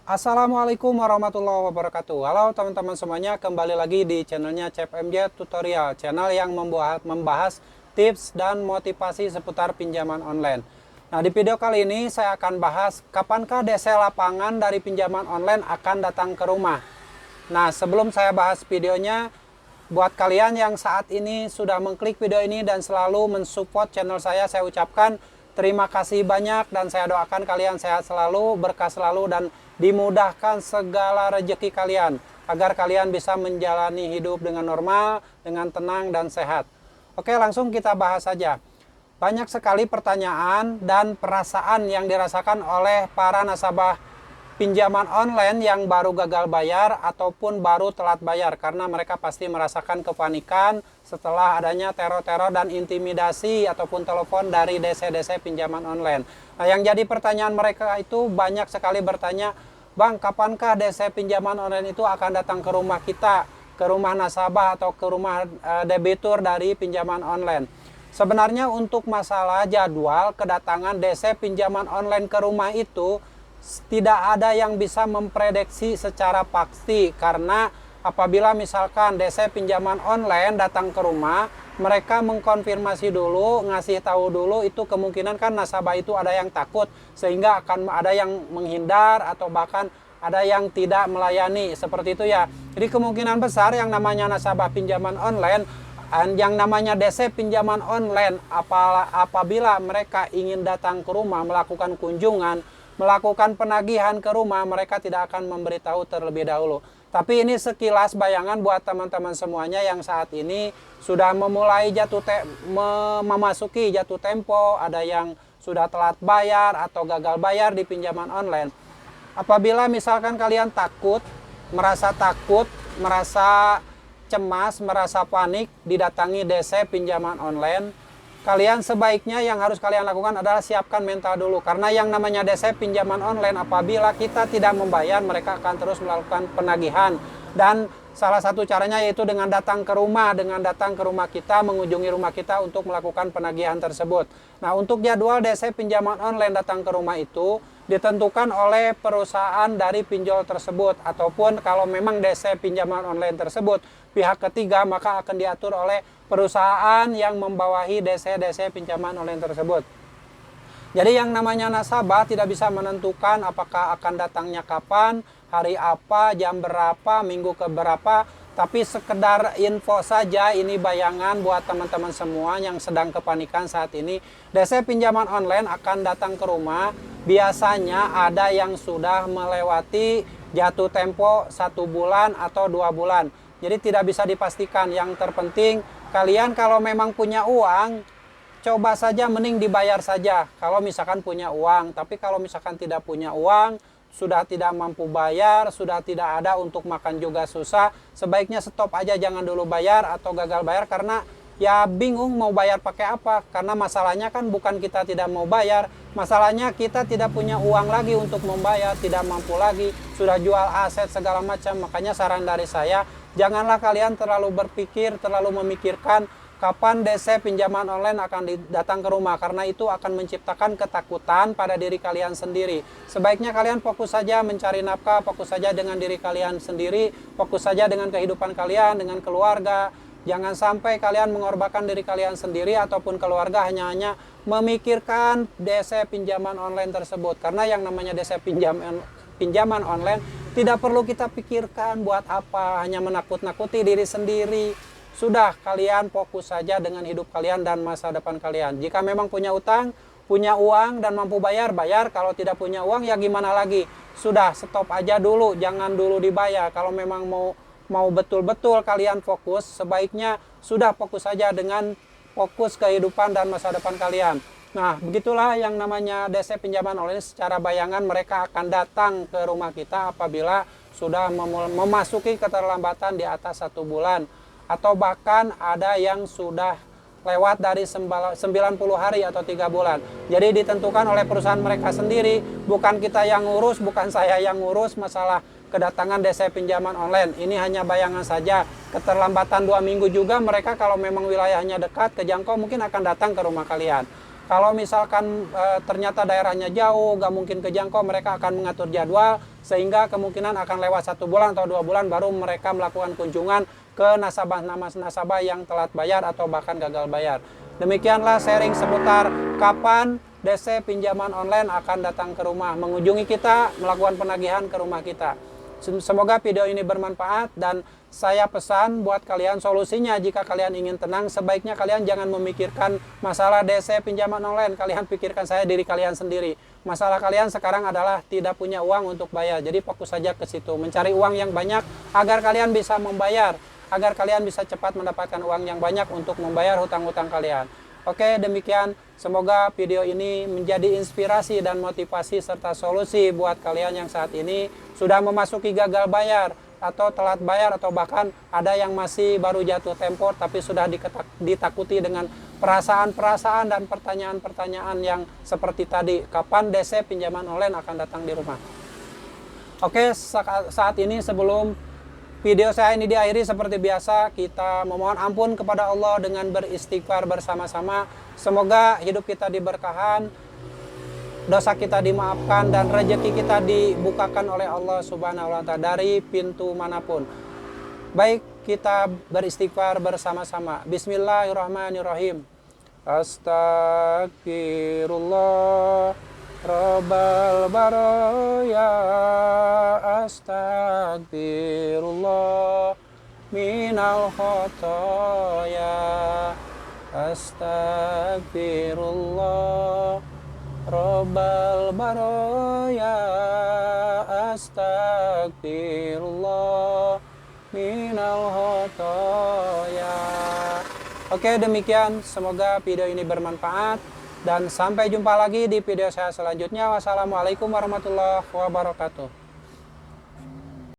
Assalamualaikum warahmatullahi wabarakatuh. Halo teman-teman semuanya, kembali lagi di channelnya Chef MJ Tutorial, channel yang membahas tips dan motivasi seputar pinjaman online. Nah, di video kali ini saya akan bahas kapankah DC lapangan dari pinjaman online akan datang ke rumah. Nah, sebelum saya bahas videonya, buat kalian yang saat ini sudah mengklik video ini dan selalu mensupport channel saya ucapkan terima kasih banyak dan saya doakan kalian sehat selalu, berkah selalu, dan dimudahkan segala rezeki kalian agar kalian bisa menjalani hidup dengan normal, dengan tenang dan sehat. Oke, langsung kita bahas saja. Banyak sekali pertanyaan dan perasaan yang dirasakan oleh para nasabah pinjaman online yang baru gagal bayar ataupun baru telat bayar, karena mereka pasti merasakan kepanikan setelah adanya teror-teror dan intimidasi ataupun telepon dari DC-DC pinjaman online. Nah, yang jadi pertanyaan mereka itu banyak sekali bertanya, "Bang, kapankah DC pinjaman online itu akan datang ke rumah kita, ke rumah nasabah atau ke rumah debitur dari pinjaman online?" Sebenarnya untuk masalah jadwal kedatangan DC pinjaman online ke rumah itu tidak ada yang bisa memprediksi secara pasti, karena apabila misalkan DC pinjaman online datang ke rumah, mereka mengkonfirmasi dulu, ngasih tahu dulu, itu kemungkinan kan nasabah itu ada yang takut sehingga akan ada yang menghindar atau bahkan ada yang tidak melayani, seperti itu ya. Jadi kemungkinan besar yang namanya nasabah pinjaman online, yang namanya DC pinjaman online, apabila mereka ingin datang ke rumah melakukan kunjungan, melakukan penagihan ke rumah, mereka tidak akan memberitahu terlebih dahulu. Tapi ini sekilas bayangan buat teman-teman semuanya yang saat ini sudah memulai memasuki jatuh tempo, ada yang sudah telat bayar atau gagal bayar di pinjaman online. Apabila misalkan kalian takut, merasa cemas, merasa panik didatangi DC pinjaman online, kalian sebaiknya yang harus kalian lakukan adalah siapkan mental dulu. Karena yang namanya DC pinjaman online, apabila kita tidak membayar, mereka akan terus melakukan penagihan. Dan salah satu caranya yaitu dengan datang ke rumah, kita, mengunjungi rumah kita untuk melakukan penagihan tersebut. Nah, untuk jadwal DC pinjaman online datang ke rumah itu ditentukan oleh perusahaan dari pinjol tersebut, ataupun kalau memang DC pinjaman online tersebut pihak ketiga, maka akan diatur oleh perusahaan yang membawahi DC pinjaman online tersebut. Jadi yang namanya nasabah tidak bisa menentukan apakah akan datangnya kapan, hari apa, jam berapa, minggu ke berapa, tapi sekedar info saja, ini bayangan buat teman-teman semua yang sedang kepanikan saat ini. DC pinjaman online akan datang ke rumah, biasanya ada yang sudah melewati jatuh tempo 1 bulan atau 2 bulan. Jadi tidak bisa dipastikan. Yang terpenting kalian kalau memang punya uang, coba saja mending dibayar saja kalau misalkan punya uang. Tapi kalau misalkan tidak punya uang, sudah tidak mampu bayar, sudah tidak ada untuk makan juga susah, sebaiknya stop aja, jangan dulu bayar atau gagal bayar, karena ya bingung mau bayar pakai apa. Karena masalahnya kan bukan kita tidak mau bayar, masalahnya kita tidak punya uang lagi untuk membayar, tidak mampu lagi, sudah jual aset segala macam. Makanya saran dari saya, janganlah kalian terlalu berpikir, terlalu memikirkan kapan DC pinjaman online akan datang ke rumah, karena itu akan menciptakan ketakutan pada diri kalian sendiri. Sebaiknya kalian fokus saja mencari nafkah, fokus saja dengan diri kalian sendiri, fokus saja dengan kehidupan kalian, dengan keluarga. Jangan sampai kalian mengorbankan diri kalian sendiri ataupun keluarga hanya memikirkan DC pinjaman online tersebut. Karena yang namanya DC pinjaman online tidak perlu kita pikirkan buat apa, hanya menakut-nakuti diri sendiri. Sudah, kalian fokus saja dengan hidup kalian dan masa depan kalian. Jika memang punya utang, punya uang dan mampu bayar, bayar. Kalau tidak punya uang, ya gimana lagi? Sudah, stop aja dulu, jangan dulu dibayar. Kalau memang mau betul-betul kalian fokus, sebaiknya sudah fokus saja dengan fokus kehidupan dan masa depan kalian. Nah, begitulah yang namanya DC pinjaman online. Secara bayangan mereka akan datang ke rumah kita apabila sudah memasuki keterlambatan di atas 1 bulan. Atau bahkan ada yang sudah lewat dari 90 hari atau 3 bulan. Jadi ditentukan oleh perusahaan mereka sendiri, bukan kita yang ngurus, bukan saya yang ngurus masalah kedatangan DC pinjaman online. Ini hanya bayangan saja. Keterlambatan 2 minggu juga mereka kalau memang wilayahnya dekat, kejangkau, mungkin akan datang ke rumah kalian. Kalau misalkan ternyata daerahnya jauh, gak mungkin kejangkau, mereka akan mengatur jadwal sehingga kemungkinan akan lewat 1 bulan atau 2 bulan baru mereka melakukan kunjungan ke nasabah yang telat bayar atau bahkan gagal bayar. Demikianlah sharing seputar kapan DC pinjaman online akan datang ke rumah, mengunjungi kita, melakukan penagihan ke rumah kita. Semoga video ini bermanfaat dan saya pesan buat kalian solusinya jika kalian ingin tenang, sebaiknya kalian jangan memikirkan masalah DC pinjaman online, kalian pikirkan diri kalian sendiri. Masalah kalian sekarang adalah tidak punya uang untuk bayar, jadi fokus saja ke situ, mencari uang yang banyak agar kalian bisa membayar, agar kalian bisa cepat mendapatkan uang yang banyak untuk membayar hutang-hutang kalian. Oke, demikian. Semoga video ini menjadi inspirasi dan motivasi serta solusi buat kalian yang saat ini sudah memasuki gagal bayar atau telat bayar atau bahkan ada yang masih baru jatuh tempo tapi sudah ditakuti dengan perasaan-perasaan dan pertanyaan-pertanyaan yang seperti tadi, kapan DC pinjaman online akan datang di rumah. Oke, saat ini sebelum video saya ini diakhiri, seperti biasa kita memohon ampun kepada Allah dengan beristighfar bersama-sama. Semoga hidup kita diberkahan, dosa kita dimaafkan, dan rezeki kita dibukakan oleh Allah Subhanahu wa Ta'ala dari pintu manapun. Baik, kita beristighfar bersama-sama. Bismillahirrahmanirrahim. Astagfirullah Rabbal baraya, astagfirullah minal khotoya, astagfirullah Rabbal baraya, astagfirullah minal khotoya. Oke, demikian, semoga video ini bermanfaat. Dan sampai jumpa lagi di video saya selanjutnya. Wassalamualaikum warahmatullahi wabarakatuh.